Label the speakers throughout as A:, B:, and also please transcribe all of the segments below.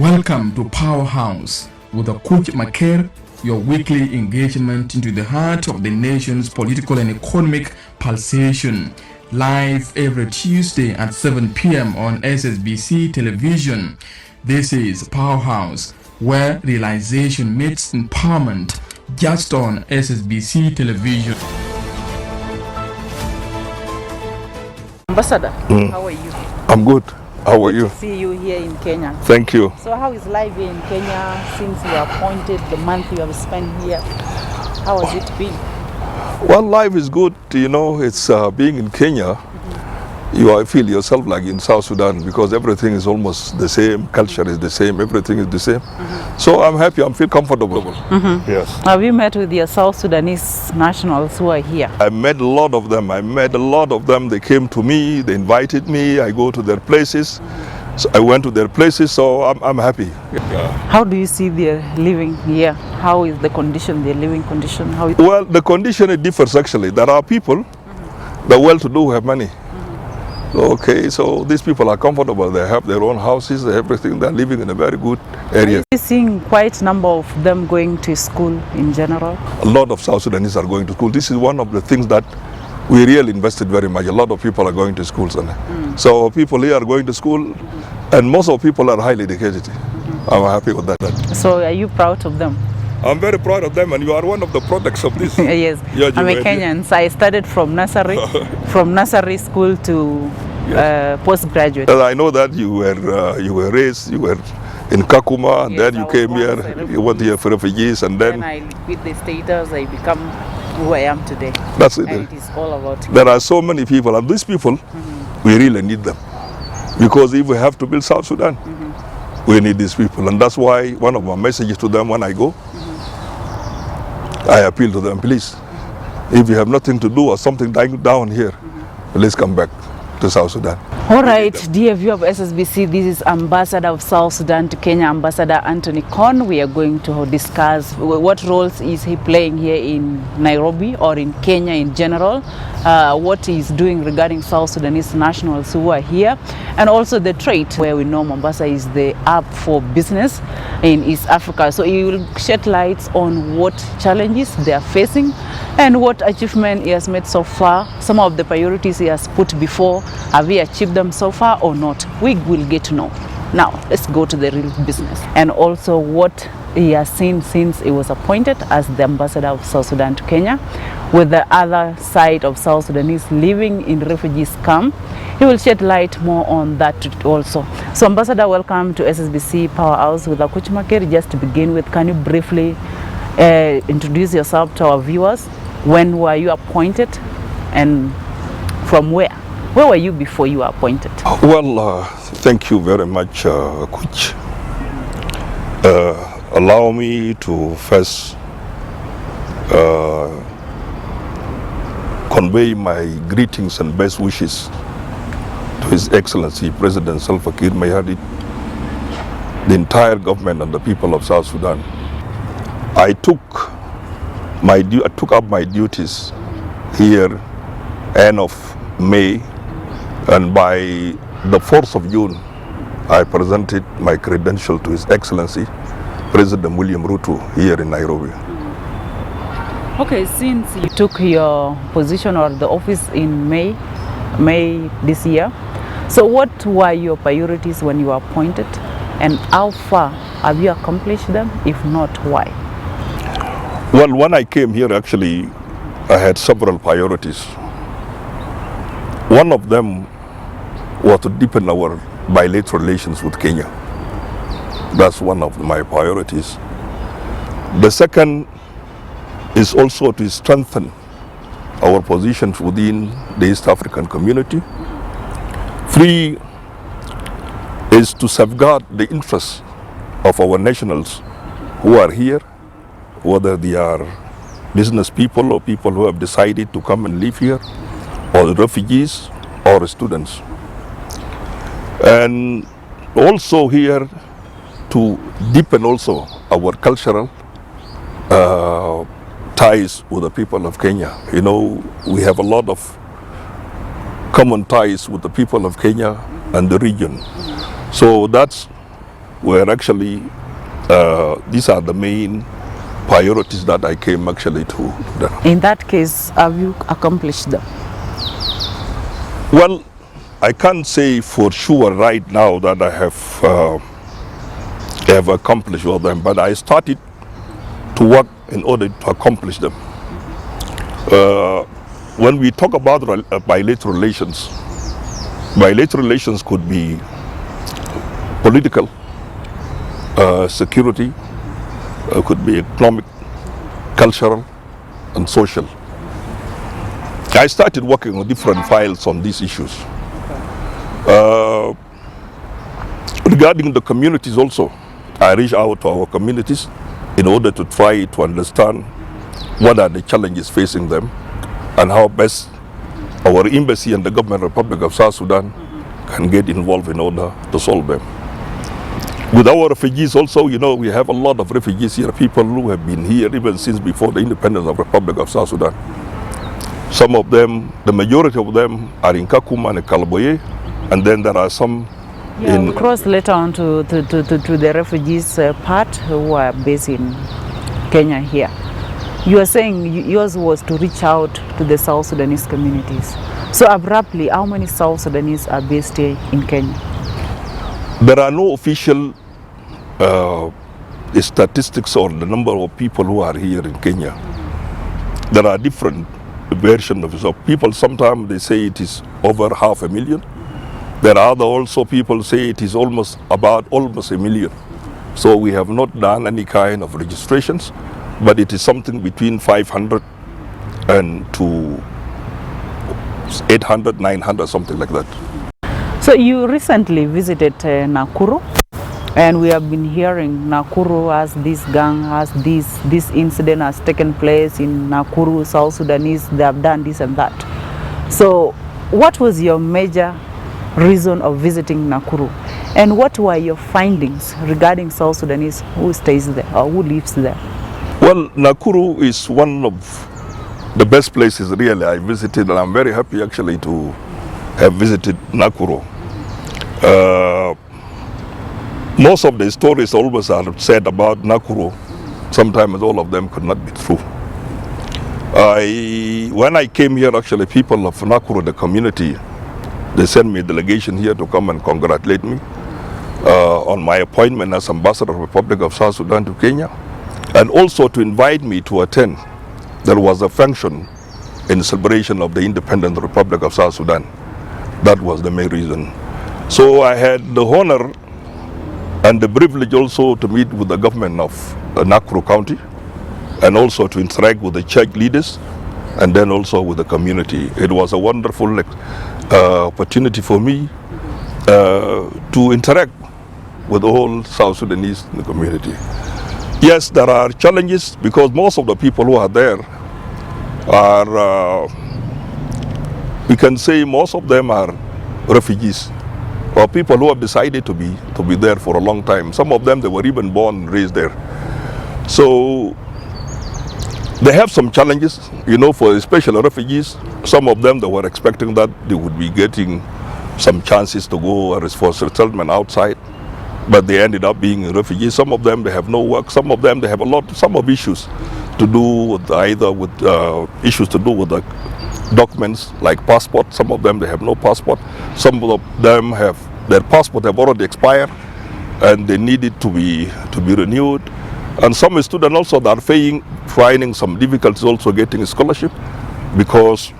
A: Welcome to Powerhouse with Akuch Maker, your weekly engagement into the heart of the nation's political and economic pulsation. Live every Tuesday at 7 p.m. on SSBC television. This is Powerhouse, where realization meets empowerment, just on SSBC television.
B: Ambassador, how are you?
C: I'm good. How are you?
B: Good to see you here in Kenya.
C: Thank you.
B: So how is life here in Kenya since you were appointed, the month you have spent here? How has it been?
C: Well, life is good. You know, it's being in Kenya, I feel yourself like in South Sudan because everything is almost the same, culture is the same, everything is the same. So I'm happy, I feel comfortable. Yes.
B: Have you met with your South Sudanese nationals who are here?
C: I met a lot of them. They came to me, they invited me, I go to their places. So I went to their places, so I'm happy. Yeah.
B: How do you see their living here? How is the condition, their living condition?
C: Well, the condition it differs actually. There are people, the well-to-do who have money. Okay, so these people are comfortable. They have their own houses, everything. They're living in a very good area.
B: Are you seeing quite a number of them going to school in general?
C: A lot of South Sudanese are going to school. This is one of the things that we really invested very much. A lot of people are going to schools. So people here are going to school, and most of people are highly educated. I'm happy with that.
B: So are you proud of them?
C: I'm very proud of them, and you are one of the products of this.
B: Yes, I'm a Kenyan. So I started from nursery school to postgraduate.
C: I know that you were raised, you were in Kakuma, and
B: yes,
C: then you came here, you went here for refugees, and then
B: I with the status, I become who I am today.
C: That's it.
B: And it is all about you.
C: There are so many people, and these people, we really need them. Because if we have to build South Sudan, we need these people. And that's why one of my messages to them when I go, I appeal to them, please, if you have nothing to do or something dying down here, please come back to South Sudan.
B: All right, dear viewer of SSBC, this is Ambassador of South Sudan to Kenya, Ambassador Anthony Kon. We are going to discuss what roles is he playing here in Nairobi or in Kenya in general, what he's doing regarding South Sudanese nationals who are here, and also the trade where we know Mombasa is the hub for business in East Africa. So he will shed lights on what challenges they are facing and what achievement he has made so far, some of the priorities he has put before. Have he achieved them so far or not? We will get to know. Now, let's go to the real business. And also what he has seen since he was appointed as the ambassador of South Sudan to Kenya, with the other side of South Sudanese living in refugees camp. He will shed light more on that also. So, Ambassador, welcome to SSBC Powerhouse with Akuch Maker. Just to begin with, can you briefly introduce yourself to our viewers? When were you appointed and from where? Where were you before you were appointed?
C: Well, thank you very much, Akuch. Allow me to first convey my greetings and best wishes to His Excellency President Salva Kiir Mayardit, the entire government and the people of South Sudan. I took up my duties here end of May, and by the 4th of June, I presented my credential to His Excellency President William Ruto here in Nairobi.
B: Okay, since you took your position or the office in May this year, so what were your priorities when you were appointed, and how far have you accomplished them? If not, why?
C: Well, when I came here, actually, I had several priorities. One of them was to deepen our bilateral relations with Kenya. That's one of my priorities. The second is also to strengthen our positions within the East African community. 3 is to safeguard the interests of our nationals who are here, whether they are business people or people who have decided to come and live here, or refugees or students. And also here to deepen also our cultural ties with the people of Kenya. You know, we have a lot of common ties with the people of Kenya and the region. So that's were actually, these are the main priorities that I came actually to.
B: In that case, have you accomplished them?
C: Well, I can't say for sure right now that I have accomplished all them, but I started to work in order to accomplish them. When we talk about bilateral relations could be political, security, could be economic, cultural, and social. I started working on different files on these issues. Regarding the communities also, I reached out to our communities in order to try to understand what are the challenges facing them and how best our embassy and the government Republic of South Sudan can get involved in order to solve them. With our refugees also, you know, we have a lot of refugees here, people who have been here even since before the independence of the Republic of South Sudan. Some of them, the majority of them are in Kakuma and Kalaboye, and then there are some
B: we'll cross later on to the refugees part who are based in Kenya here. You are saying yours was to reach out to the South Sudanese communities. So abruptly, how many South Sudanese are based here in Kenya?
C: There are no official statistics or the number of people who are here in Kenya. There are different versions of it. So people, sometimes they say it is over 500,000. There are other also people say it is almost a million. So we have not done any kind of registrations, but it is something between 500 and to 800, 900, something like that.
B: So you recently visited Nakuru, and we have been hearing Nakuru has this gang, has this incident has taken place in Nakuru, South Sudanese, they have done this and that. So what was your major reason of visiting Nakuru, and what were your findings regarding South Sudanese who stays there or who lives there?
C: Well, Nakuru is one of the best places really I visited, and I'm very happy actually to have visited Nakuru. Most of the stories always are said about Nakuru, sometimes all of them could not be true. When I came here, actually people of Nakuru, the community, they sent me a delegation here to come and congratulate me on my appointment as Ambassador of the Republic of South Sudan to Kenya, and also to invite me to attend. There was a function in celebration of the independent Republic of South Sudan. That was the main reason. So I had the honor and the privilege also to meet with the government of Nakuru County, and also to interact with the church leaders, and then also with the community. It was a wonderful opportunity for me to interact with the whole South Sudanese community. Yes, there are challenges because most of the people who are there are, we can say most of them are refugees, or people who have decided to be there for a long time. Some of them, they were even born and raised there. So they have some challenges, you know, for especially refugees. Some of them, they were expecting that they would be getting some chances to go for settlement outside, but they ended up being refugees. Some of them, they have no work. Some of them, they have some of issues to do with either with issues to do with the documents like passport. Some of them, they have no passport. Some of them have their passport have already expired and they need it to be renewed. And some students also that are finding some difficulties also getting a scholarship, because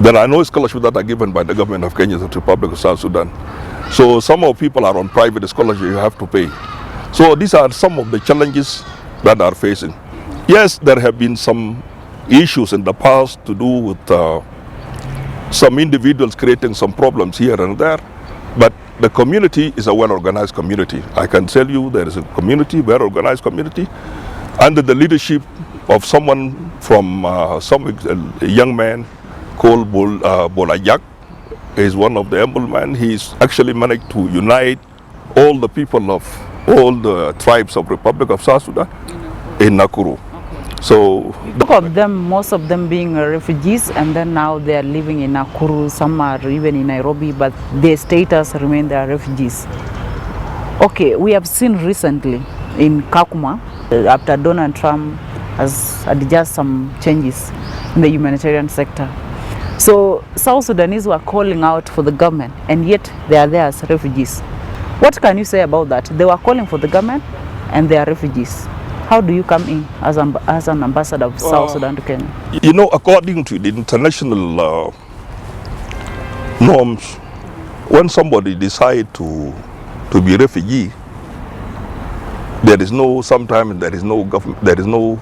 C: there are no scholarships that are given by the government of Kenya to the Republic of South Sudan. So some of people are on private scholarship, you have to pay. So these are some of the challenges that are facing. Yes, there have been some issues in the past to do with some individuals creating some problems here and there, but the community is a well-organized community. I can tell you there is a community, well-organized community, under the leadership of someone from a young man called Bolajak. Is one of the humble men. He's actually managed to unite all the people of all the tribes of Republic of South Sudan in Nakuru. So
B: most of them being refugees, and then now they are living in Nakuru. Some are even in Nairobi, but their status remain they are refugees. Okay, we have seen recently in Kakuma, after Donald Trump has adjusted some changes in the humanitarian sector. So South Sudanese were calling out for the government, and yet they are there as refugees. What can you say about that? They were calling for the government and they are refugees. How do you come in as an ambassador of South Sudan to Kenya?
C: You know, according to the international norms, when somebody decides to be refugee, there is no, sometimes there is no government, there is no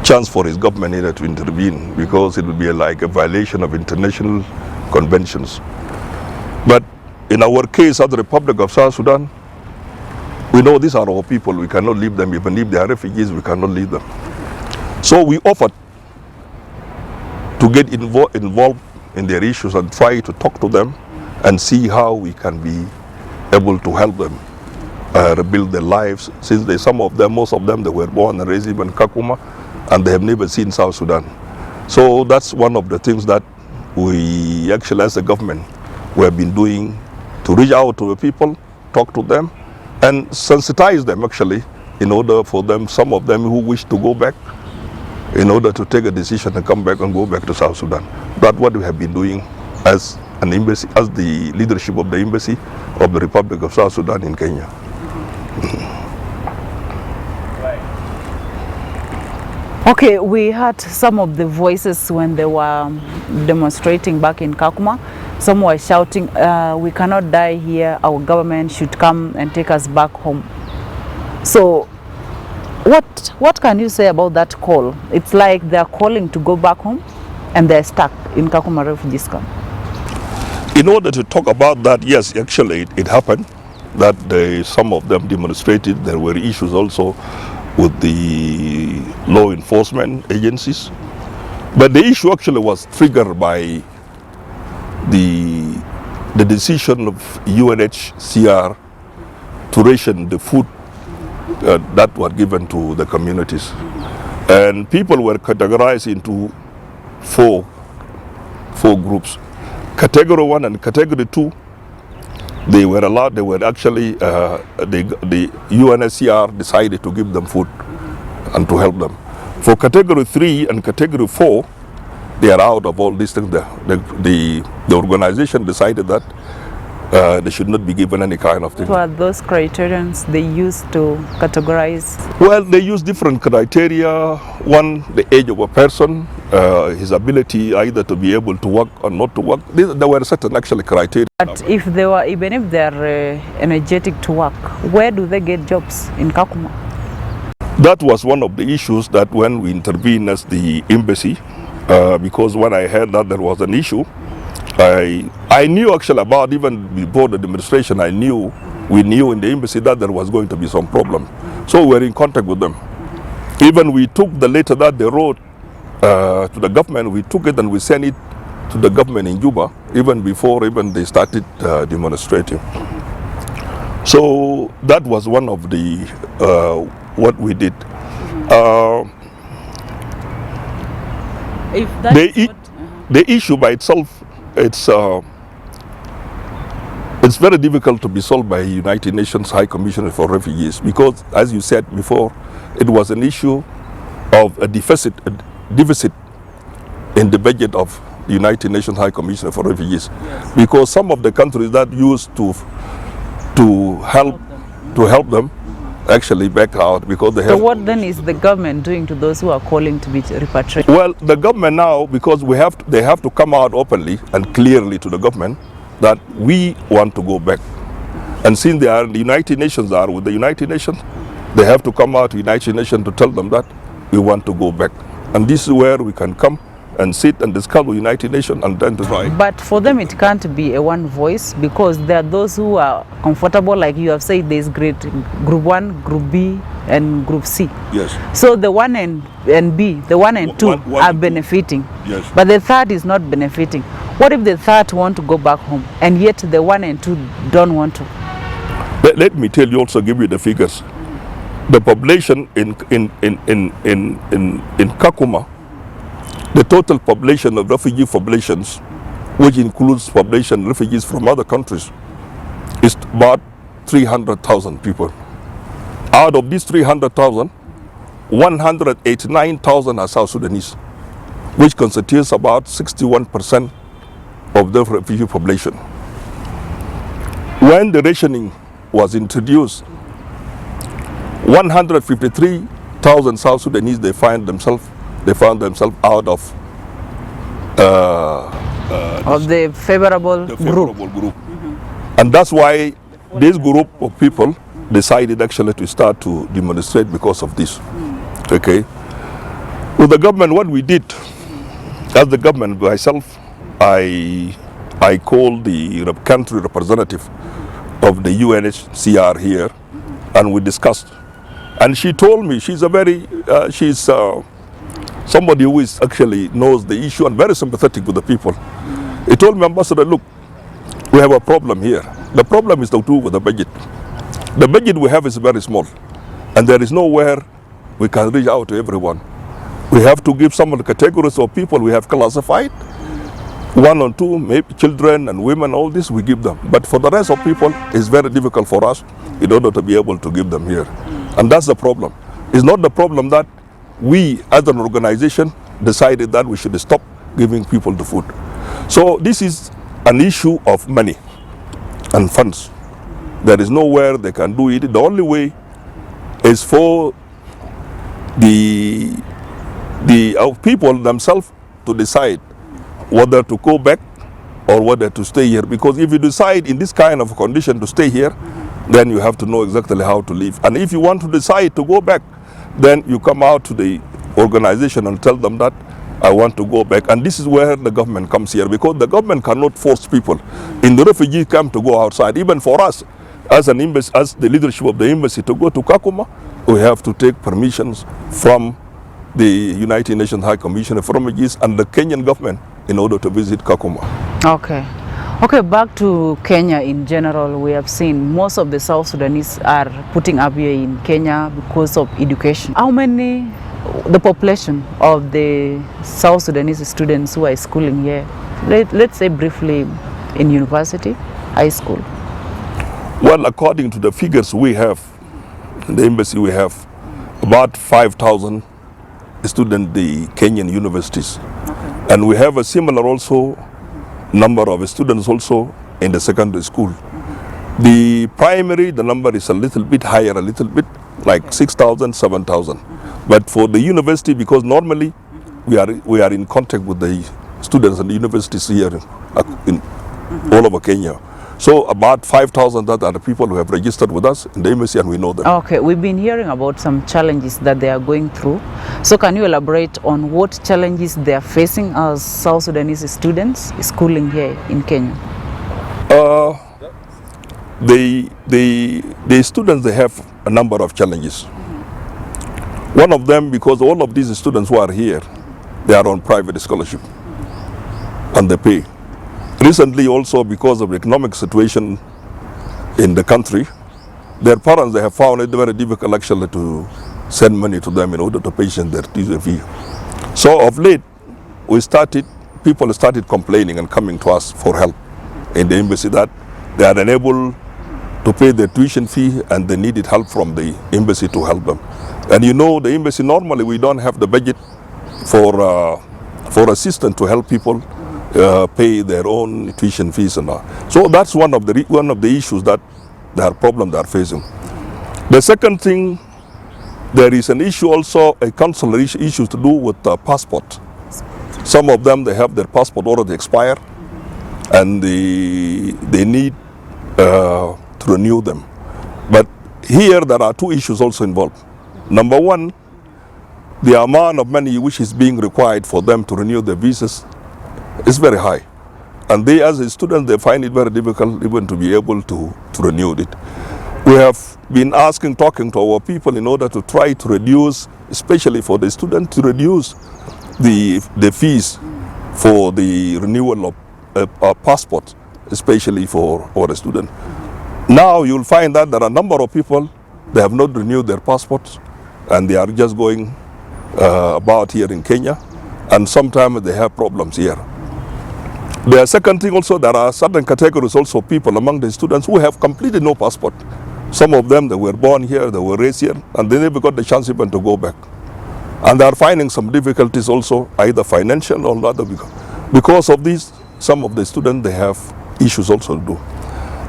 C: chance for his government either to intervene, because it would be like a violation of international conventions. But in our case, as the Republic of South Sudan, we know these are our people. We cannot leave them. Even if they are refugees, we cannot leave them. So we offered to get involved in their issues and try to talk to them and see how we can be able to help them rebuild their lives, since some of them, most of them, they were born and raised in Kakuma, and they have never seen South Sudan. So that's one of the things that we actually, as a government, we have been doing, to reach out to the people, talk to them, and sensitize them actually, in order for them, some of them who wish to go back, in order to take a decision and come back and go back to South Sudan. That's what we have been doing as an embassy, as the leadership of the embassy of the Republic of South Sudan in Kenya.
B: Okay, we heard some of the voices when they were demonstrating back in Kakuma. Some were shouting, we cannot die here, our government should come and take us back home. So what can you say about that call? It's like they're calling to go back home and they're stuck in Kakuma refugees camp.
C: In order to talk about that, yes, actually it happened that some of them demonstrated. There were issues also with the law enforcement agencies. But the issue actually was triggered by the decision of UNHCR to ration the food that were given to the communities. And people were categorized into four groups. Category 1 and Category 2, they were allowed, they were actually, the UNHCR decided to give them food and to help them. For Category 3 and Category 4, they are out of all these things. The organization decided that they should not be given any kind of thing.
B: What are those criteria they used to categorize?
C: Well, they use different criteria. One, the age of a person, his ability either to be able to work or not to work. There were certain actually criteria.
B: But if they were, even if they are energetic to work, where do they get jobs in Kakuma?
C: That was one of the issues that when we intervened as the embassy, because when I heard that there was an issue, I knew actually about, even before the demonstration, we knew in the embassy that there was going to be some problem. So we were in contact with them. Even we took the letter that they wrote to the government, we took it and we sent it to the government in Juba, even before they started demonstrating. So that was one of the, what we did. The issue by itself, it's very difficult to be solved by United Nations High Commissioner for Refugees, because, as you said before, it was an issue of a deficit in the budget of the United Nations High Commissioner for Refugees. Yes. Because some of the countries that used to help them actually back out, because they have.
B: So what then is the government doing to those who are calling to be repatriated?
C: Well, the government now, because they have to come out openly and clearly to the government that we want to go back. And since the United Nations are with the United Nations, they have to come out to the United Nations to tell them that we want to go back. And this is where we can come and sit and discuss with the United Nations and then to try.
B: But for them it can't be a one voice, because there are those who are comfortable, like you have said, there's Group 1, Group B and Group C.
C: Yes.
B: So the 1 and B, the 1 and 2 are benefiting.
C: Yes.
B: But the third is not benefiting. What if the third want to go back home and yet the 1 and 2 don't want to?
C: Let me tell you, also give you the figures. The population in Kakuma, the total population of refugee populations which includes population refugees from other countries, is about 300,000 people. Out of these 300,000, 189,000 are South Sudanese, which constitutes about 61% of the refugee population. When the rationing was introduced, 153,000 South Sudanese they found themselves out of
B: the favorable group.
C: And that's why this group of people decided actually to start to demonstrate because of this. Okay. With the government, what we did, as the government, myself, I called the country representative of the UNHCR here, and we discussed. And she told me she's somebody who is actually knows the issue and very sympathetic with the people. He told me, Ambassador, look, we have a problem here. The problem is to do with the budget. The budget we have is very small, and there is nowhere we can reach out to everyone. We have to give some of the categories of people we have classified, 1 or 2, maybe children and women, all this we give them. But for the rest of people, it's very difficult for us in order to be able to give them here. And that's the problem. It's not the problem that we as an organization decided that we should stop giving people the food. So this is an issue of money and funds. There is nowhere they can do it. The only way is for the people themselves to decide whether to go back or whether to stay here. Because if you decide in this kind of condition to stay here, then you have to know exactly how to live. And if you want to decide to go back, then you come out to the organization and tell them that I want to go back. And this is where the government comes here, because the government cannot force people in the refugee camp to go outside. Even for us, as an embassy, as the leadership of the embassy, to go to Kakuma, we have to take permissions from the United Nations High Commissioner for Refugees and the Kenyan government in order to visit Kakuma.
B: Okay, back to Kenya in general. We have seen most of the South Sudanese are putting up here in Kenya because of education. How many, the population of the South Sudanese students who are schooling here, let's say briefly, in university, high school?
C: Well, according to the figures we have, in the embassy we have about 5,000 students, the Kenyan universities. Okay. And we have a similar also number of students also in the secondary school. The primary, the number is a little bit higher, a little bit like 6,000, 7,000. But for the university, because normally we are in contact with the students and the universities here in all over Kenya. So about 5,000 that are the people who have registered with us in the embassy, and we know them.
B: Okay, we've been hearing about some challenges that they are going through. So can you elaborate on what challenges they are facing as South Sudanese students schooling here in Kenya?
C: The students, they have a number of challenges. One of them, because all of these students who are here, they are on private scholarship and they pay. Recently also, because of the economic situation in the country, their parents, they have found it very difficult actually to send money to them in order to pay their tuition fee. So of late, people started complaining and coming to us for help in the embassy that they are unable to pay their tuition fee and they needed help from the embassy to help them. And you know, the embassy, normally we don't have the budget for assistance to help people pay their own tuition fees and all. So that's one of the issues that their problem they are facing. The second thing, there is an issue also, a consular issue to do with passport. Some of them, they have their passport already expired and they need to renew them. But here there are two issues also involved. Number one, the amount of money which is being required for them to renew their visas is very high. And they, as a student, they find it very difficult even to be able to renew it. We have been talking to our people in order to try to reduce, especially for the student, to reduce the fees for the renewal of a passport, especially for our student. Now you'll find that there are a number of people, they have not renewed their passports and they are just going about here in Kenya, and sometimes they have problems here. The second thing also, there are certain categories also people among the students who have completely no passport. Some of them, they were born here, they were raised here, and they never got the chance even to go back. And they are finding some difficulties also, either financial or other. Because of this, some of the students, they have issues also to do.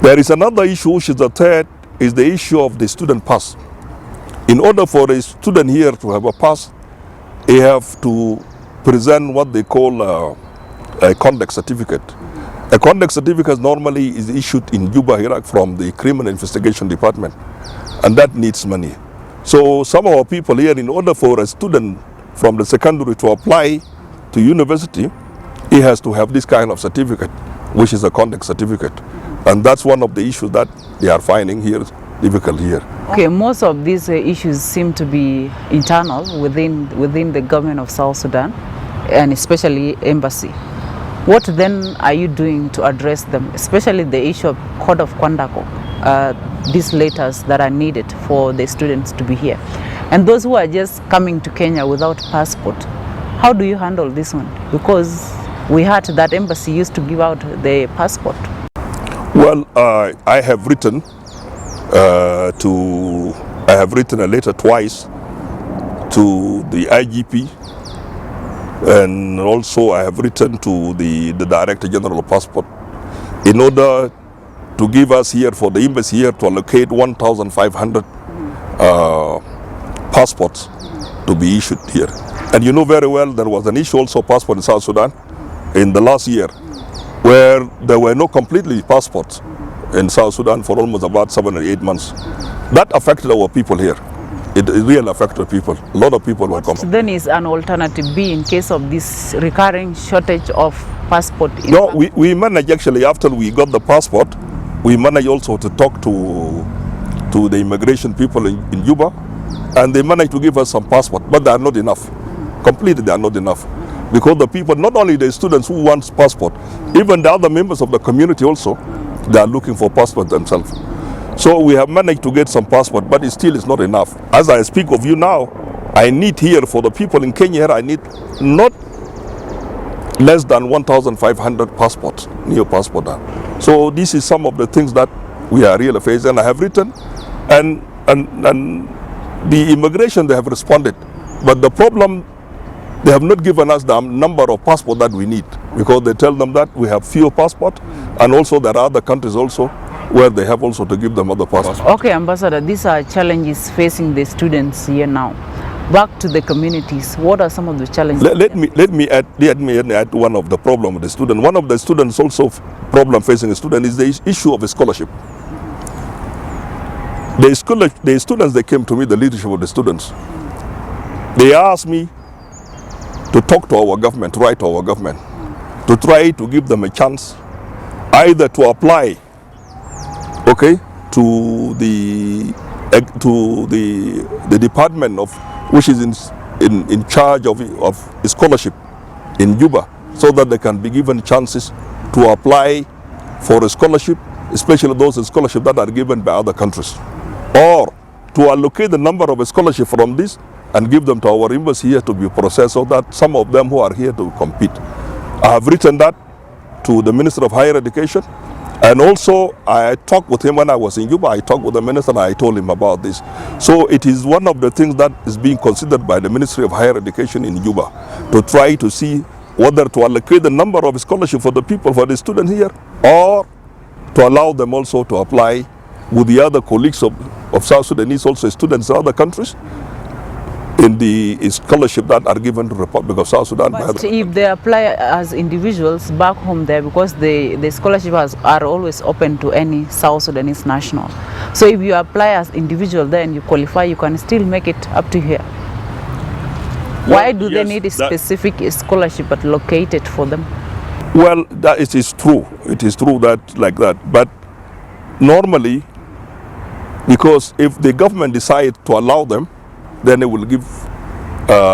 C: There is another issue, which is the third, is the issue of the student pass. In order for a student here to have a pass, they have to present what they call a conduct certificate. A conduct certificate normally is issued in Juba, Iraq, from the Criminal Investigation Department, and that needs money. So some of our people here, in order for a student from the secondary to apply to university, he has to have this kind of certificate, which is a conduct certificate. And that's one of the issues that they are finding here difficult here.
B: Okay, most of these issues seem to be internal within the government of South Sudan, and especially embassy. What then are you doing to address them, especially the issue of code of conduct, these letters that are needed for the students to be here? And those who are just coming to Kenya without passport, how do you handle this one? Because we heard that embassy used to give out the passport.
C: Well, I have written a letter twice to the IGP, and also I have written to the Director General of Passport in order to give us here, for the embassy here, to allocate 1,500 passports to be issued here. And you know very well there was an issue also passport in South Sudan in the last year, where there were no completely passports in South Sudan for almost about 7 or 8 months. That affected our people here. It really affected people. A lot of people were coming.
B: Then is an alternative B in case of this recurring shortage of passport?
C: No, we managed actually, after we got the passport, we managed also to talk to the immigration people in Juba, and they managed to give us some passport, but they are not enough. Completely they are not enough. Because the people, not only the students who want passport, even the other members of the community also, they are looking for passport themselves. So we have managed to get some passport, but it still is not enough. As I speak of you now, I need here for the people in Kenya, I need not less than 1,500 passports, new passport. So this is some of the things that we are really facing. I have written, and the immigration, they have responded. But the problem, they have not given us the number of passports that we need, because they tell them that we have fewer passports, and also there are other countries also where they have also to give them other passports.
B: Okay, Ambassador, these are challenges facing the students here now. Back to the communities, what are some of the challenges?
C: Let me add one of the problem of the student. One of the students also problem facing a student is the issue of a scholarship. The students, they came to me, the leadership of the students, they asked me to talk to our government, to write to our government, to try to give them a chance either to apply, okay, to the department of which is in charge of scholarship in Juba, so that they can be given chances to apply for a scholarship, especially those scholarships that are given by other countries, or to allocate the number of scholarships from this and give them to our embassy here to be processed, so that some of them who are here to compete. I have written that to the Minister of Higher Education, and also I talked with him when I was in Juba. I talked with the minister and I told him about this. So it is one of the things that is being considered by the Ministry of Higher Education in Juba, to try to see whether to allocate the number of scholarships for the people, for the students here, or to allow them also to apply with the other colleagues of South Sudanese, also students in other countries, in the scholarship that are given to the Republic of South Sudan.
B: But if they apply as individuals back home there, because the scholarship are always open to any South Sudanese national. So if you apply as individual there and you qualify, you can still make it up to here. Why do they need a specific scholarship but located for them?
C: Well, that it is true. It is true that like that. But normally, because if the government decides to allow them, then they will give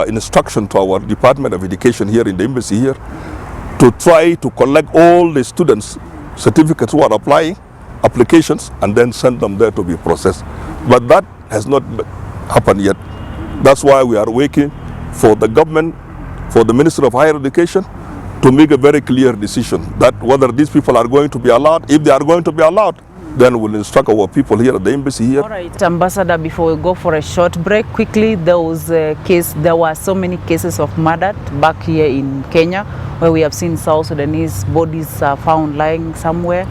C: instruction to our Department of Education here in the embassy here to try to collect all the students' certificates who are applying, applications, and then send them there to be processed. But that has not happened yet. That's why we are waiting for the government, for the Minister of Higher Education, to make a very clear decision that whether these people are going to be allowed. If they are going to be allowed, then we'll instruct our people here at the embassy here.
B: All right, Ambassador, before we go for a short break, quickly, there were so many cases of murder back here in Kenya, where we have seen South Sudanese bodies found lying somewhere.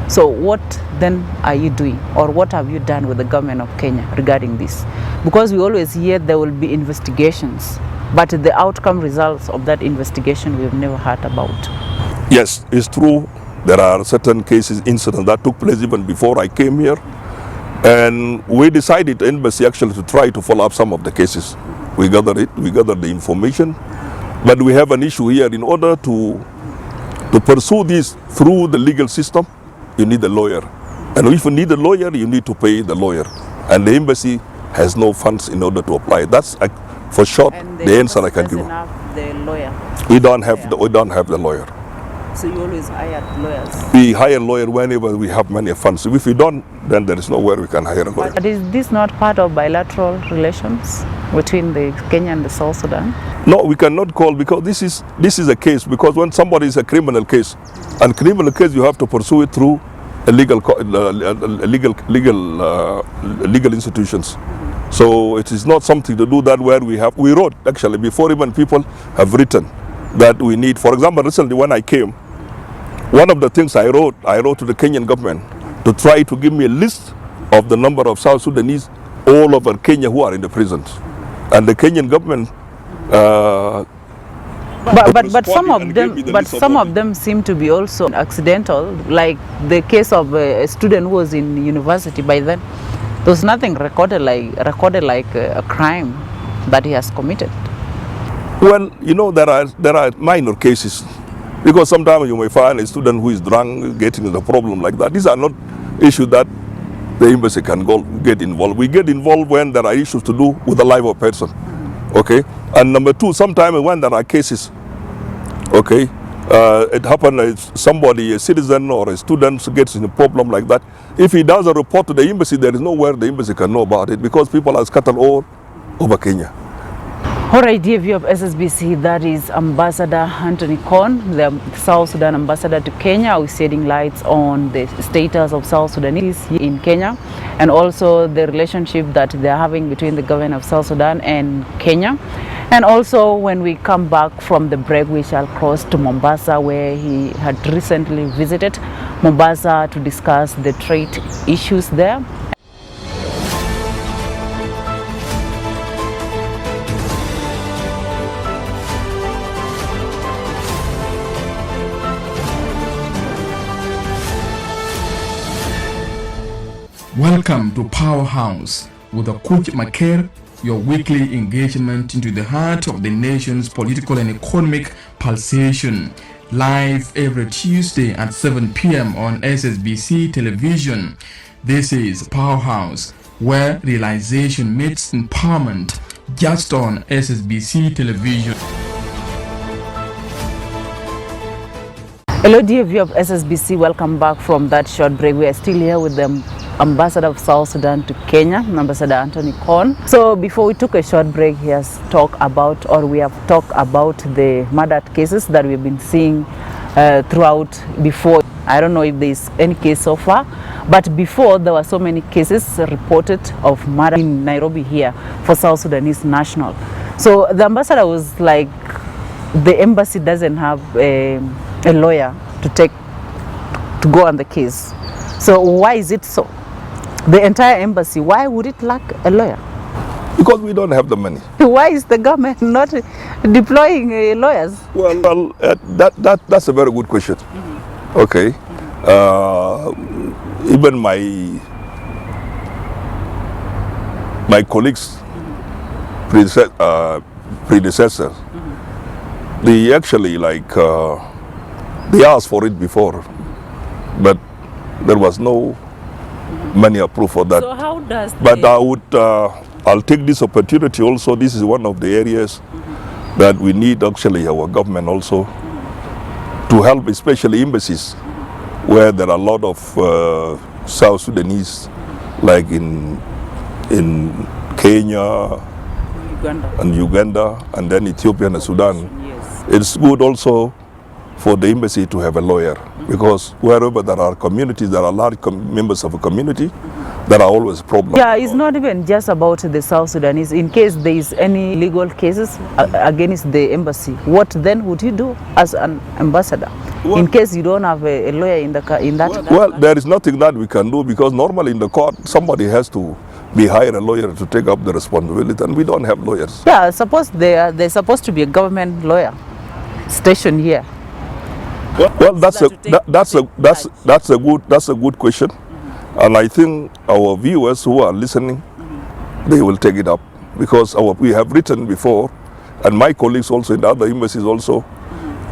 B: So what then are you doing, or what have you done with the government of Kenya regarding this? Because we always hear there will be investigations, but the outcome results of that investigation we've never heard about.
C: Yes, it's true. There are certain cases, incidents that took place even before I came here. And we decided, the embassy actually, to try to follow up some of the cases. We gathered the information. But we have an issue here. In order to pursue this through the legal system, you need a lawyer. And if you need a lawyer, you need to pay the lawyer. And the embassy has no funds in order to apply. That's, for short, the answer I can give.
B: The lawyer.
C: We don't have the lawyer.
B: So you always hire lawyers?
C: We hire lawyer whenever we have money funds. If we don't, then there is nowhere we can hire a lawyer.
B: But is this not part of bilateral relations between the Kenya and the South Sudan?
C: No, we cannot call, because this is a case. Because when somebody is a criminal case, and criminal case you have to pursue it through a legal institutions. So it is not something to do that where we wrote actually before even people have written that we need. For example, recently when I came, one of the things I wrote to the Kenyan government to try to give me a list of the number of South Sudanese all over Kenya who are in the prisons. And the Kenyan government
B: but some of them seem to be also accidental, like the case of a student who was in university. By then there was nothing recorded like a crime that he has committed.
C: Well, you know, there are minor cases, because sometimes you may find a student who is drunk getting into a problem like that. These are not issues that the embassy can get involved. We get involved when there are issues to do with the life of a person. Okay, and number two, sometimes when there are cases, okay, it happens if somebody, a citizen or a student, gets in a problem like that. If he does a report to the embassy, there is nowhere the embassy can know about it, because people are scattered all over Kenya.
B: All right, dear viewer of SSBC, that is Ambassador Anthony Kon, the South Sudan ambassador to Kenya, who is shedding lights on the status of South Sudanese in Kenya, and also the relationship that they are having between the government of South Sudan and Kenya. And also, when we come back from the break, we shall cross to Mombasa, where he had recently visited Mombasa to discuss the trade issues there.
A: Welcome to Powerhouse with Akuch Maker, your weekly engagement into the heart of the nation's political and economic pulsation. Live every Tuesday at 7 p.m. on SSBC television. This is Powerhouse, where realization meets empowerment, just on SSBC television.
B: Hello, dear viewer of SSBC. Welcome back from that short break. We are still here with the Ambassador of South Sudan to Kenya, Ambassador Anthony Kon. So before we took a short break, we have talked about the murder cases that we've been seeing throughout before. I don't know if there is any case so far, but before there were so many cases reported of murder in Nairobi here for South Sudanese national. So the ambassador was like, the embassy doesn't have a lawyer to go on the case. So why is it so? The entire embassy, why would it lack a lawyer?
C: Because we don't have the money.
B: Why is the government not deploying lawyers?
C: Well, that's a very good question. Mm-hmm. Okay. Even my colleagues, predecessors, they actually they asked for it before, but there was no money approved for that.
B: So how does?
C: But I'll take this opportunity also. This is one of the areas that we need actually our government also to help, especially embassies, where there are a lot of South Sudanese, like in Kenya,
B: Uganda,
C: and then Ethiopia and Sudan.
B: Yes.
C: It's good also for the embassy to have a lawyer, because wherever there are communities, there are large members of a community, there are always problems.
B: Yeah, it's not even just about the South Sudanese. In case there is any legal cases against the embassy, what then would you do as an ambassador? Well, in case you don't have a lawyer in that.
C: Well, there is nothing that we can do, because normally in the court somebody has to be hired a lawyer to take up the responsibility, and we don't have lawyers.
B: Yeah, suppose they're supposed to be a government lawyer stationed here.
C: Well, that's a good question, and I think our viewers who are listening, they will take it up, because we have written before, and my colleagues also in the other embassies also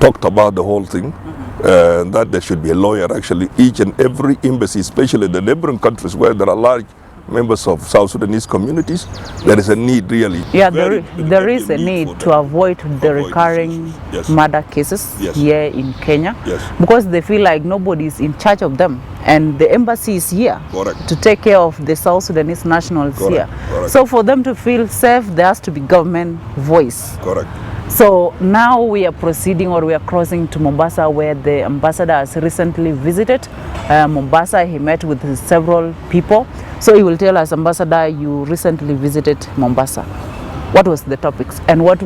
C: talked about the whole thing, that there should be a lawyer. Actually, each and every embassy, especially the neighboring countries where there are large members of South Sudanese communities, there is a need really.
B: Yeah, there is a need to avoid the recurring murder cases here in Kenya, because they feel like nobody is in charge of them, and the embassy is here to take care of the South Sudanese nationals here. So for them to feel safe, there has to be government voice. So now we are proceeding, or we are crossing to Mombasa, where the ambassador has recently visited Mombasa. He met with several people. So he will tell us, Ambassador, you recently visited Mombasa. What was the topics, and what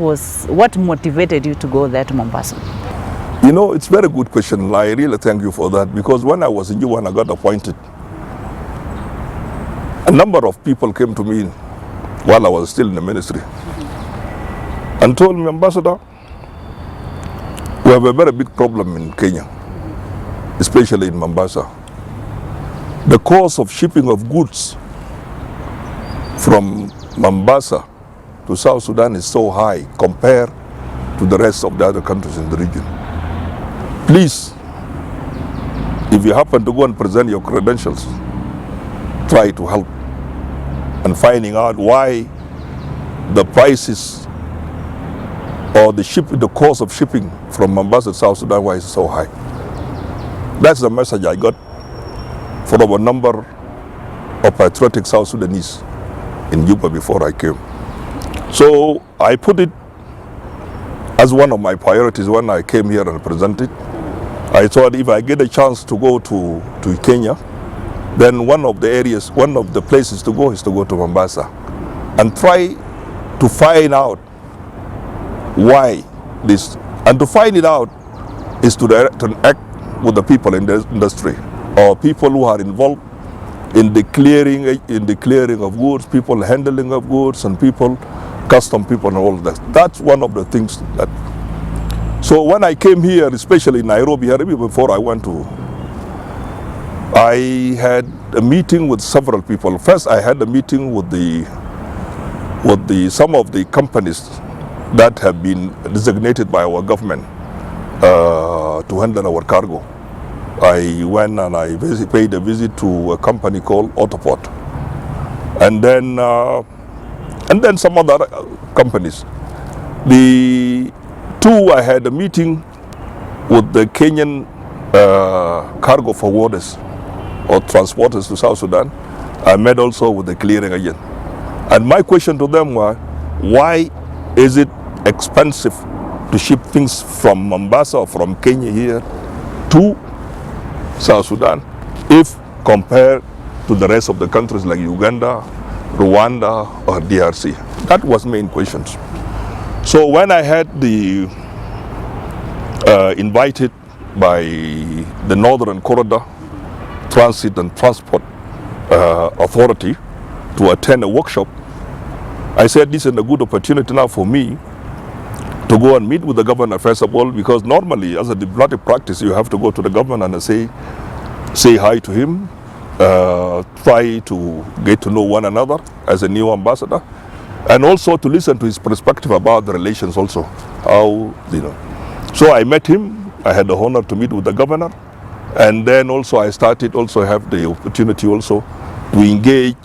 B: motivated you to go there to Mombasa?
C: You know, it's a very good question. I really thank you for that, because when I was in UN, I got appointed. A number of people came to me while I was still in the ministry and told me, Ambassador, we have a very big problem in Kenya, especially in Mombasa. The cost of shipping of goods from Mombasa to South Sudan is so high compared to the rest of the other countries in the region. Please, if you happen to go and present your credentials, try to help in finding out why the prices or the cost of shipping from Mombasa to South Sudan, why is so high. That's the message I got from a number of patriotic South Sudanese in Juba before I came. So I put it as one of my priorities when I came here and presented. I thought if I get a chance to go to Kenya, then one of the places to go is to go to Mombasa and try to find out why this, and to find it out is to act with the people in the industry, or people who are involved in the clearing of goods, people handling of goods, and custom people and all that. That's one of the things that. So when I came here, especially in Nairobi, before I went to, I had a meeting with several people. First, I had a meeting with some of the companies that have been designated by our government to handle our cargo. I went and I paid a visit to a company called Autoport, and then some other companies. The two, I had a meeting with the Kenyan cargo forwarders or transporters to South Sudan. I met also with the clearing agent, and my question to them was, why is it expensive to ship things from Mombasa or from Kenya here to South Sudan if compared to the rest of the countries like Uganda, Rwanda, or DRC? That was main questions. So when I had the invited by the Northern Corridor Transit and Transport Authority to attend a workshop, I said this is a good opportunity now for me to go and meet with the governor first of all, because normally as a diplomatic practice you have to go to the governor and say hi to him, try to get to know one another as a new ambassador, and also to listen to his perspective about the relations also, how, you know. So I met him, I had the honor to meet with the governor, and then also I started also have the opportunity also to engage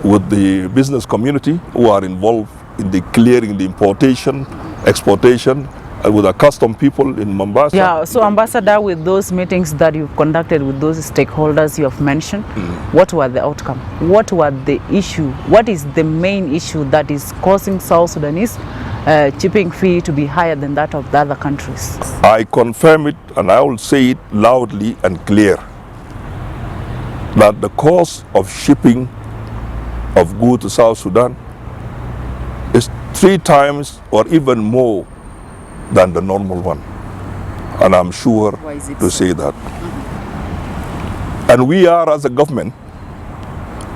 C: with the business community who are involved in the clearing, the importation, exportation, with the custom people in Mombasa.
B: Yeah, so Ambassador, with those meetings that you've conducted with those stakeholders you have mentioned, what were the outcome? What were the issue? What is the main issue that is causing South Sudanese shipping fee to be higher than that of the other countries?
C: I confirm it, and I will say it loudly and clear, that the cost of shipping of goods to South Sudan is 3 times or even more than the normal one. And I'm sure to say that. And we are, as a government,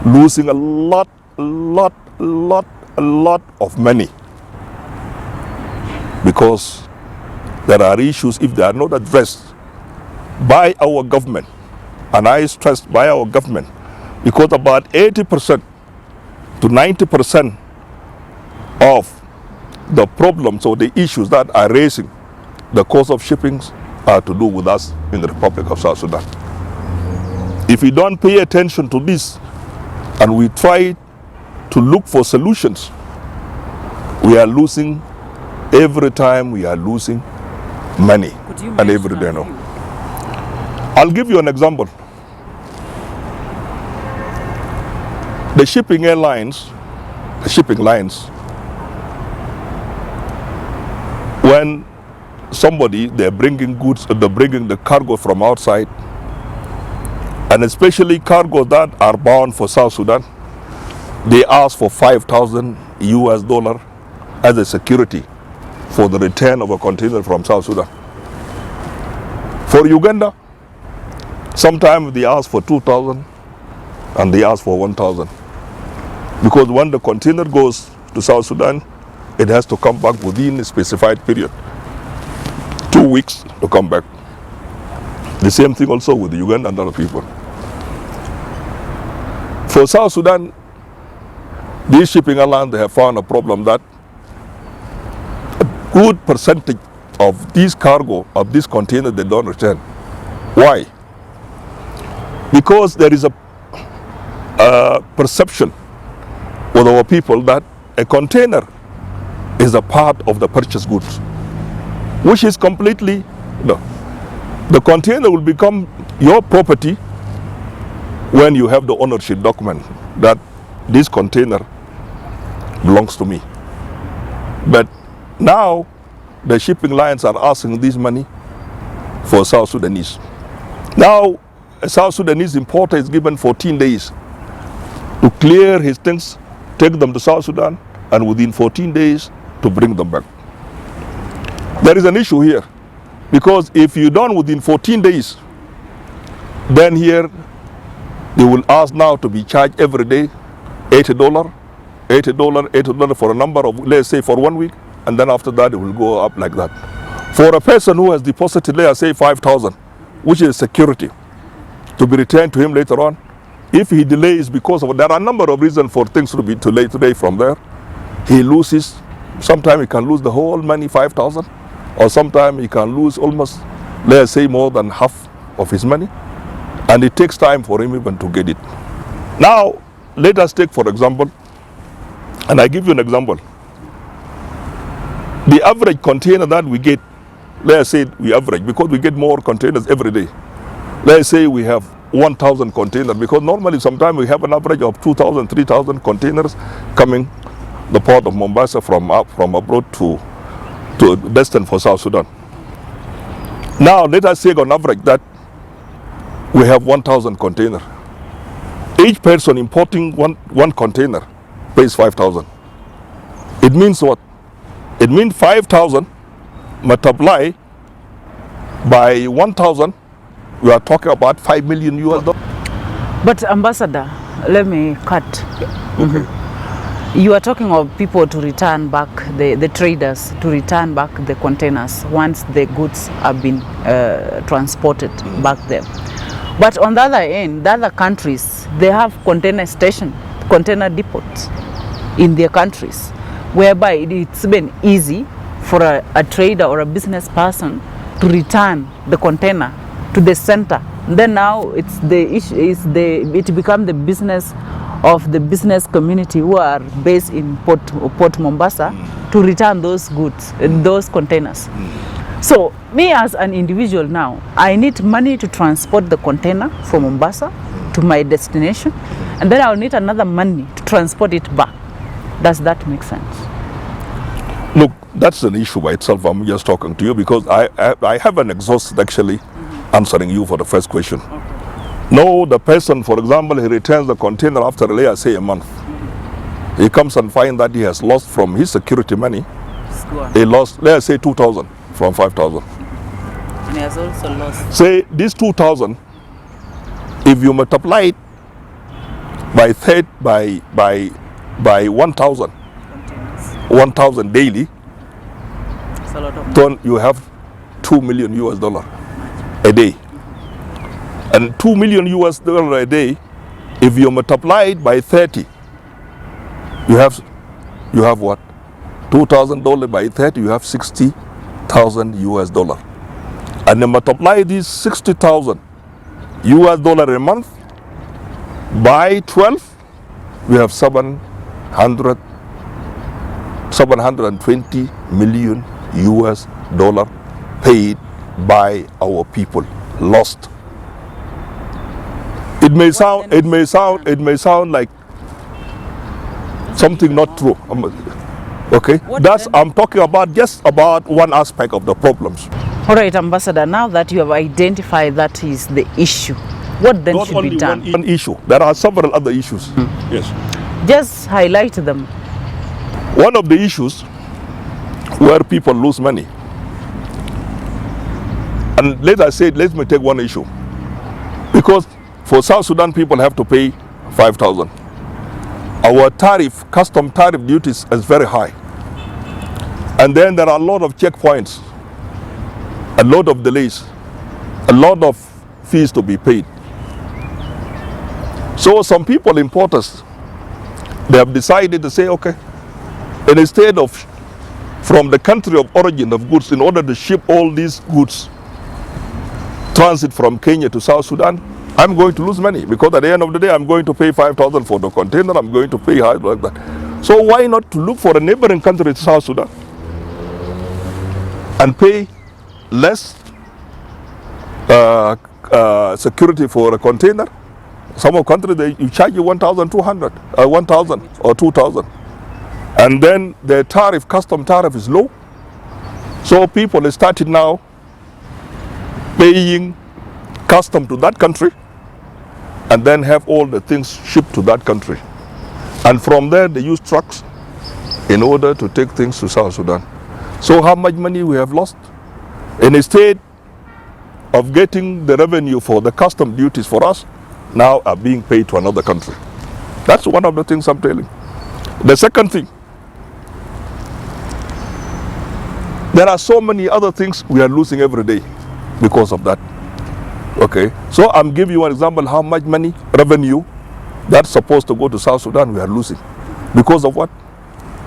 C: losing a lot of money, because there are issues, if they are not addressed by our government, and I stress by our government, because about 80% to 90% of the problems or the issues that are raising the cost of shipping are to do with us in the Republic of South Sudan. If we don't pay attention to this and we try to look for solutions, we are losing, every time we are losing money, and every day now. I'll give you an example. The shipping lines, when they're bringing goods, they're bringing the cargo from outside, and especially cargo that are bound for South Sudan, they ask for $5,000 as a security for the return of a container from South Sudan. For Uganda, sometimes they ask for 2,000 and they ask for 1,000. Because when the container goes to South Sudan, it has to come back within a specified period, 2 weeks to come back. The same thing also with Uganda and other people. For South Sudan, these shipping airlines, they have found a problem that a good percentage of these cargo, of these containers, they don't return. Why? Because there is a perception with our people that a container is a part of the purchased goods, which is completely no. The container will become your property when you have the ownership document that this container belongs to me. But now the shipping lines are asking this money for South Sudanese. Now a South Sudanese importer is given 14 days to clear his things, take them to South Sudan, and within 14 days to bring them back. There is an issue here, because if you don't within 14 days, then here they will ask now to be charged every day $80 for a number of, let's say, for 1 week, and then after that it will go up like that. For a person who has deposited, let's say, 5,000, which is security, to be returned to him later on, if he delays because of, there are a number of reasons for things to be delayed today from there, he loses, sometimes he can lose the whole money, 5,000, or sometimes he can lose almost, let's say, more than half of his money, and it takes time for him even to get it. Now, let us take, for example, and I give you an example. The average container that we get, let's say we average, because we get more containers every day. Let's say we have 1,000 containers, because normally sometimes we have an average of 2,000, 3,000 containers coming the port of Mombasa from abroad to destined for South Sudan. Now let us say on average that we have 1,000 containers. Each person importing one container pays 5,000. It means what? It means 5,000 multiplied by 1,000, we are talking about $5 million.
B: But Ambassador, let me cut.
C: Okay.
B: You are talking of people to return back, the traders to return back the containers once the goods have been transported back there. But on the other end, the other countries, they have container station, container depots in their countries, whereby it's been easy for a trader or a business person to return the container to the center. Then now it's the issue is it become the business of the business community who are based in Port Mombasa to return those goods, those containers. So me as an individual now, I need money to transport the container from Mombasa to my destination, and then I'll need another money to transport it back. Does that make sense?
C: Look, that's an issue by itself. I'm just talking to you because I haven't exhausted actually answering you for the first question. No, the person, for example, he returns the container after, let's say, a month. He comes and finds that he has lost from his security money. He lost, let's say, 2,000 from 5,000.
B: And he has also lost.
C: Say this 2,000, if you multiply it by 1,000, 1,000 daily,
B: it's a lot of
C: then you have $2 million a day. And $2 million a day, if you multiply it by 30, you have what? $2,000 by 30, you have $60,000. And then multiply these $60,000 a month by 12, we have 720 million $ paid by our people, lost. It may sound like something not true. Okay, I'm talking about just about one aspect of the problems.
B: All right, Ambassador, now that you have identified that is the issue, what then should be done?
C: One issue. There are several other issues. Yes.
B: Just highlight them.
C: One of the issues where people lose money. And let me take one issue. Because for South Sudan, people have to pay 5,000. Our custom tariff duties is very high. And then there are a lot of checkpoints, a lot of delays, a lot of fees to be paid. So some people, importers, they have decided to say, okay, and instead of from the country of origin of goods, in order to ship all these goods, transit from Kenya to South Sudan, I'm going to lose money because at the end of the day, I'm going to pay 5,000 for the container, I'm going to pay high like that. So why not to look for a neighboring country to South Sudan and pay less security for a container? Some of countries, you charge you 1,200, 1,000 or 2,000. And then the custom tariff is low. So people started now paying custom to that country and then have all the things shipped to that country. And from there, they use trucks in order to take things to South Sudan. So how much money we have lost? And instead of getting the revenue for the custom duties for us, now are being paid to another country. That's one of the things I'm telling. The second thing, there are so many other things we are losing every day because of that. Okay, so I'm giving you an example how much money, revenue, that's supposed to go to South Sudan we are losing. Because of what?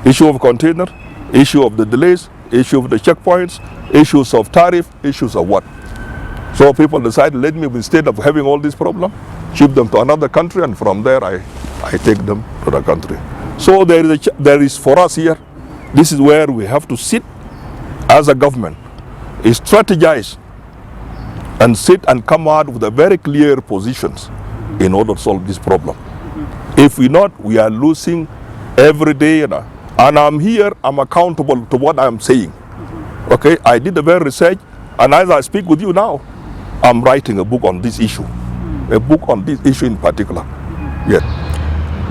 C: Issue of container, issue of the delays, issue of the checkpoints, issues of tariff, issues of what? So people decided, let me, instead of having all these problems, ship them to another country, and from there I take them to the country. So there is for us here, this is where we have to sit as a government, strategize and sit and come out with a very clear positions in order to solve this problem. If we not, we are losing every day. And I'm here, I'm accountable to what I'm saying. Okay, I did a very research, and as I speak with you now, I'm writing a book on this issue. A book on this issue in particular. Yes.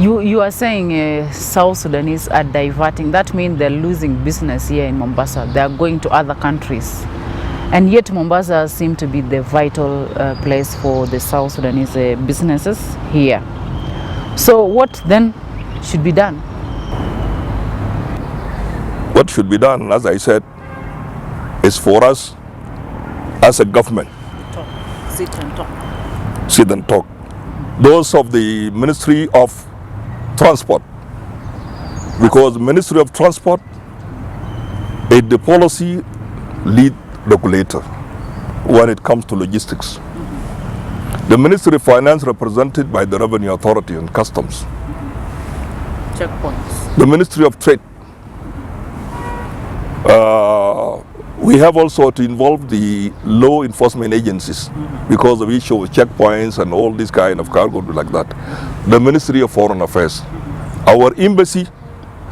B: You are saying South Sudanese are diverting. That means they're losing business here in Mombasa. They are going to other countries. And yet Mombasa seems to be the vital place for the South Sudanese businesses here. So what then should be done?
C: What should be done, as I said, is for us as a government.
B: Sit and talk.
C: Sit and talk. Those of the Ministry of Transport, because the Ministry of Transport is the policy lead regulator when it comes to logistics. The Ministry of Finance represented by the Revenue Authority and Customs.
B: Checkpoints.
C: The Ministry of Trade. We have also to involve the law enforcement agencies because of issue of checkpoints and all this kind of cargo like that. The Ministry of Foreign Affairs. Our embassy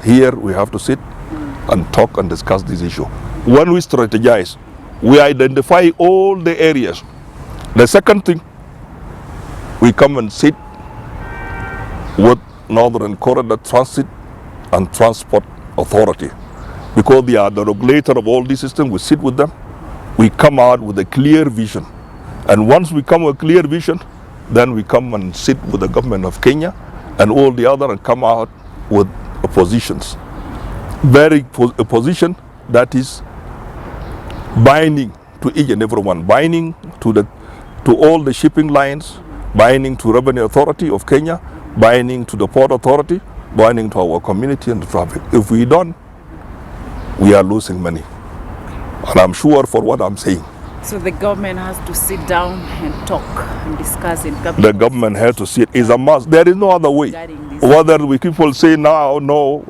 C: here, we have to sit and talk and discuss this issue. When we strategize, we identify all the areas. The second thing, we come and sit with Northern Corridor Transit and Transport Authority, because they are the regulator of all these systems. We sit with them, we come out with a clear vision, and once we come with a clear vision, then we come and sit with the government of Kenya and all the other and come out with positions. A position that is binding to each and every one, binding to all the shipping lines, binding to Revenue Authority of Kenya, binding to the Port Authority, binding to our community and the traffic. If we don't, we are losing money. And I'm sure for what I'm saying.
B: So the government has to sit down and talk and discuss in cabinet.
C: The government has to sit. It's a must. There is no other way. Whether we people say now or no,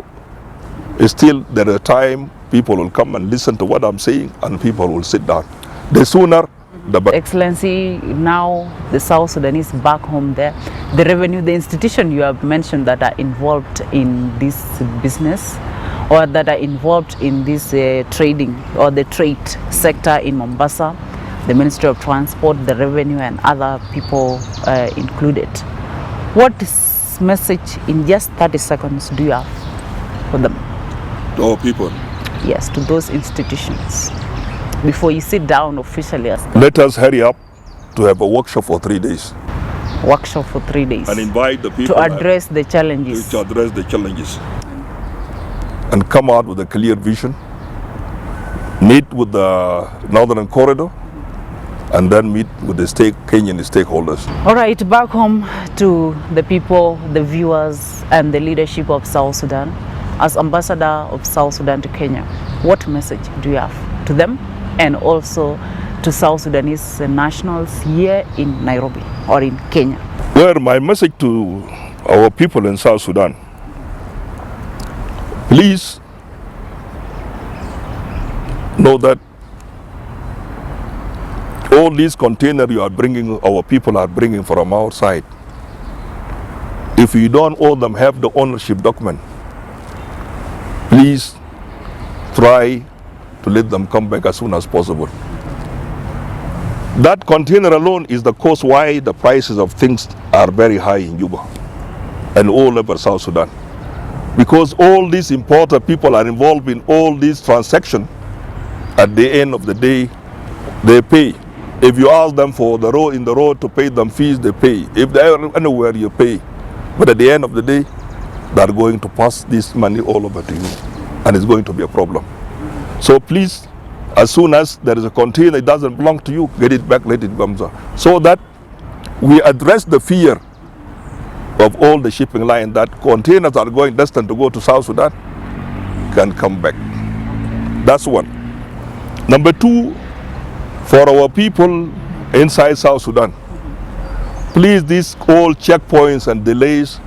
C: still there is a time people will come and listen to what I'm saying and people will sit down. The sooner, the better.
B: Excellency, now the South Sudanese back home there, the revenue, the institution you have mentioned that are involved in this business or that are involved in this trading or the trade sector in Mombasa, the Ministry of Transport, the Revenue and other people included. What message in just 30 seconds do you have for them?
C: To our people?
B: Yes, to those institutions. Before you sit down officially.
C: Let us hurry up to have a workshop for 3 days.
B: Workshop for 3 days.
C: And invite the people
B: to address the challenges.
C: To address the challenges. And come out with a clear vision. Meet with the Northern Corridor and then meet with the Kenyan stakeholders.
B: All right, back home to the people, the viewers and the leadership of South Sudan. As Ambassador of South Sudan to Kenya, what message do you have to them and also to South Sudanese nationals here in Nairobi or in Kenya?
C: Well, my message to our people in South Sudan, please know that all these containers you are bringing, our people are bringing from outside. If you don't owe them, have the ownership document. Please try to let them come back as soon as possible. That container alone is the cause why the prices of things are very high in Juba and all over South Sudan. Because all these importer people are involved in all these transactions. At the end of the day, they pay. If you ask them for the road in the road to pay them fees, they pay. If they are anywhere, you pay. But at the end of the day, they are going to pass this money all over to you, and it's going to be a problem. So please, as soon as there is a container that doesn't belong to you, get it back, let it come there. So that we address the fear of all the shipping line that containers are going destined to go to South Sudan can come back. That's one. Number two, for our people inside South Sudan, please, these all checkpoints and delays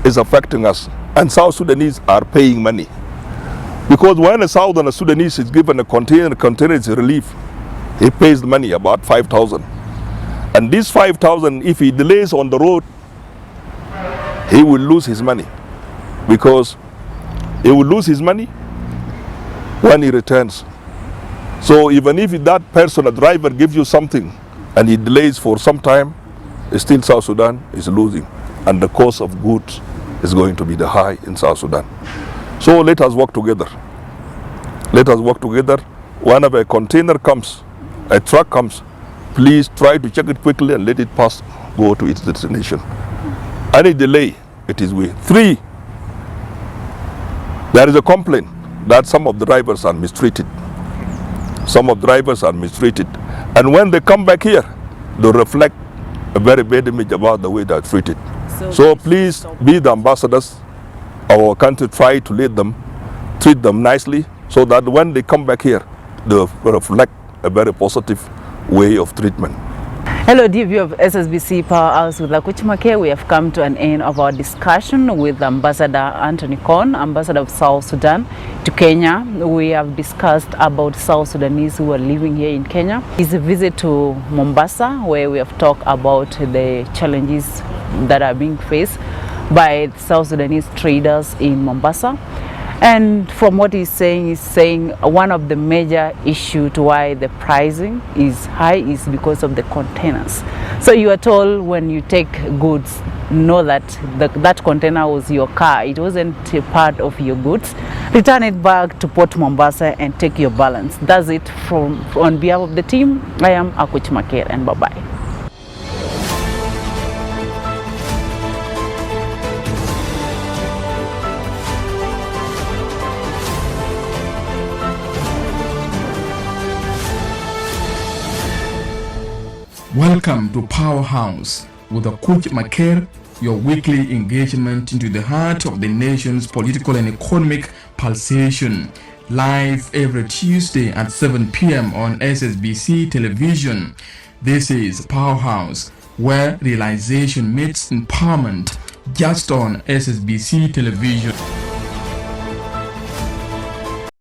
C: is affecting us, and South Sudanese are paying money. Because when a Southern Sudanese is given a container is relief, he pays the money, about 5,000. And this 5,000, if he delays on the road, he will lose his money. Because he will lose his money when he returns. So even if that person, a driver, gives you something and he delays for some time, still South Sudan is losing. And the cost of goods is going to be the high in South Sudan. So let us work together. Let us work together. Whenever a container comes, a truck comes, please try to check it quickly and let it pass, go to its destination. Any delay, it is with. 3, there is a complaint that some of the drivers are mistreated. Some of the drivers are mistreated. And when they come back here, they reflect a very bad image about the way they are treated. So please be the ambassadors. Our country try to lead them, treat them nicely, so that when they come back here, they reflect a very positive way of treatment.
B: Hello, dear viewer of SSBC Powerhouse with Akuch Maker. We have come to an end of our discussion with Ambassador Anthony Kon, Ambassador of South Sudan to Kenya. We have discussed about South Sudanese who are living here in Kenya. It's a visit to Mombasa, where we have talked about the challenges that are being faced by South Sudanese traders in Mombasa. And from what he's saying one of the major issue to why the pricing is high is because of the containers. So you are told when you take goods, know that that container was your car, it wasn't a part of your goods. Return it back to Port Mombasa and take your balance. That's it on behalf of the team. I am Akuch Maker, and bye-bye.
A: Welcome to Powerhouse with Akuch Maker, your weekly engagement into the heart of the nation's political and economic pulsation. Live every Tuesday at 7 p.m. on SSBC television. This is Powerhouse, where realization meets empowerment, just on SSBC television.